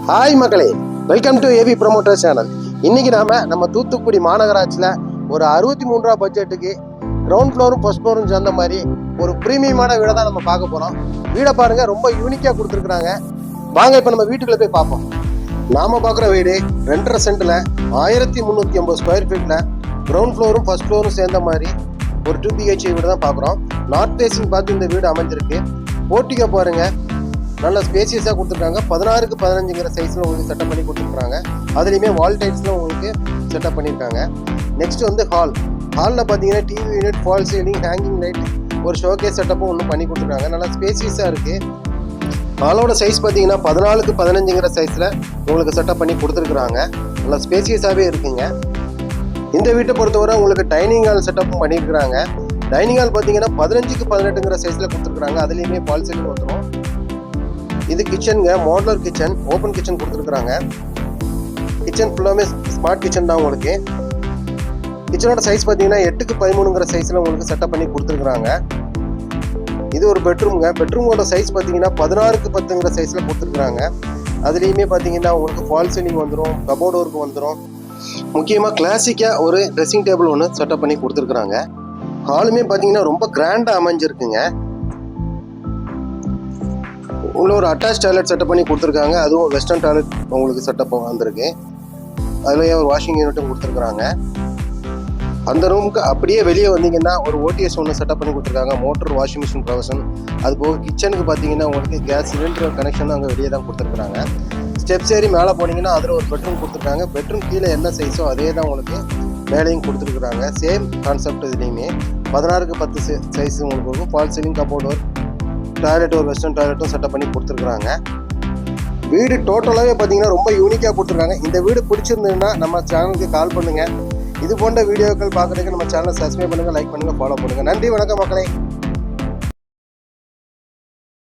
Hi மக்களே, welcome to AV promoter channel. இன்னைக்கு நம்ம தூத்துக்குடி மாநகராட்சியில் ஒரு 63 ரூபா பட்ஜெட்டுக்கு கிரவுண்ட் ஃப்ளோரும் ஃபர்ஸ்ட் ஃப்ளோரும் சேர்ந்த மாதிரி ஒரு ப்ரீமியமான வீடை தான் நம்ம பார்க்க போகிறோம். வீடை பாருங்க, ரொம்ப யூனிக்காக கொடுத்துருக்குறாங்க. வாங்க இப்போ நம்ம வீட்டுக்குள்ளே போய் பார்ப்போம். நாம பார்க்குற வீடு 2.5 சென்டில் 1350 ஸ்கொயர் ஃபீட்டில் கிரவுண்ட் ஃப்ளோரும் ஃபர்ஸ்ட் ஃப்ளோரும் சேர்ந்த மாதிரி ஒரு 2 BHK வீடு தான் பார்க்குறோம். நார்த் ஃபேஸிங் பார்த்து இந்த வீடு அமைஞ்சிருக்கு. போர்ட்டிகோ பாருங்க, நல்ல ஸ்பேசியஸாக கொடுத்துருக்காங்க. 16க்கு 15ங்கிற சைஸில் உங்களுக்கு செட்டப் பண்ணி கொடுத்துருக்காங்க. அதுலேயுமே வால் டைல்ஸில் உங்களுக்கு செட்டப் பண்ணியிருக்காங்க. நெக்ஸ்ட் வந்து ஹாலில் பார்த்தீங்கன்னா TV unit, fall ceiling, hanging light, ஒரு ஷோகேஸ் செட்டப்பும் ஒன்று பண்ணி கொடுத்துருக்காங்க. நல்லா ஸ்பேசியஸாக இருக்குது. ஹாலோட சைஸ் பார்த்தீங்கன்னா 14க்கு 15ங்கிற சைஸில் உங்களுக்கு செட்டப் பண்ணி கொடுத்துருக்குறாங்க. நல்லா ஸ்பேசியஸாகவே இருக்குங்க. இந்த வீட்டை பொறுத்தவரை உங்களுக்கு டைனிங் ஹால் செட்டப்பும் பண்ணியிருக்கிறாங்க. டைனிங் ஹால் பார்த்தீங்கன்னா 15க்கு 18ங்கிற சைஸில் கொடுத்துருக்குறாங்க. அதுலேயுமே ஃபால் சீலிங் வந்துடும். இது கிச்சனுங்க, மாடுலர் கிச்சன், ஓப்பன் கிச்சன் கொடுத்துருக்குறாங்க. கிச்சன் ஃபுல்லாமே ஸ்மார்ட் கிச்சன் தான் உங்களுக்கு. கிச்சனோட சைஸ் பார்த்தீங்கன்னா 8க்கு 13ங்கிற சைஸில் உங்களுக்கு செட்டப் பண்ணி கொடுத்துருக்குறாங்க. இது ஒரு பெட்ரூம்ங்க. பெட்ரூமோட சைஸ் பார்த்தீங்கன்னா 16க்கு 10ங்கிற சைஸில் கொடுத்துருக்குறாங்க. அதுலேயுமே பார்த்தீங்கன்னா உங்களுக்கு ஃபால் சீலிங் வந்துடும், கபோர்ட் ஒர்க் வந்துடும். முக்கியமாக கிளாசிக்காக ஒரு ட்ரெஸ்ஸிங் டேபிள் ஒன்று செட்டப் பண்ணி கொடுத்துருக்குறாங்க. ஹாலுமே பார்த்தீங்கன்னா ரொம்ப கிராண்டாக அமைஞ்சிருக்குங்க. உள்ள ஒரு அட்டாச் டாய்லெட் செட்டப் பண்ணி கொடுத்துருக்காங்க. அதுவும் வெஸ்டர்ன் டாய்லெட் உங்களுக்கு செட்டப் வந்திருக்கு. அதுலேயே ஒரு வாஷிங் யூனிட்டும் கொடுத்துருக்குறாங்க. அந்த ரூமுக்கு அப்படியே வெளியே வந்தீங்கன்னா ஒரு ஓடிஎஸ் ஒன்று செட்டப் பண்ணி கொடுத்துருக்காங்க. Motor, washing machine provision. அது போக கிச்சனுக்கு பார்த்தீங்கன்னா உங்களுக்கு கேஸ் சிலிண்டர் கனெக்ஷன் அங்கே வெளியே தான் கொடுத்துருக்குறாங்க. ஸ்டெப்ஸ் ஏறி மேலே போனீங்கன்னா அதில் ஒரு பெட்ரூம் கொடுத்துருக்காங்க. பெட்ரூம் கீழே என்ன சைஸோ அதே தான் உங்களுக்கு மேலேயும் கொடுத்துருக்குறாங்க. சேம் கான்செப்ட் இதுலேயுமே 16க்கு 10 சைஸ் உங்களுக்கு இருக்கும். Fall ceiling, cupboard work, toilet, ஒரு வெஸ்டர்ன் டாய்லெட்டும் செட்டப் பண்ணி கொடுத்துருக்குறாங்க. வீடு டோட்டலாகவே பார்த்தீங்கன்னா ரொம்ப யூனிக்காக கொடுத்துருக்காங்க. இந்த வீடு பிடிச்சிருந்ததுன்னா நம்ம சேனலுக்கு கால் பண்ணுங்கள். இது போன்ற வீடியோக்கள் பார்க்குறதுக்கு நம்ம சேனலை சப்ஸ்கிரைப் பண்ணுங்கள், லைக் பண்ணுங்கள், ஃபாலோ பண்ணுங்கள். நன்றி, வணக்கம் மக்களே.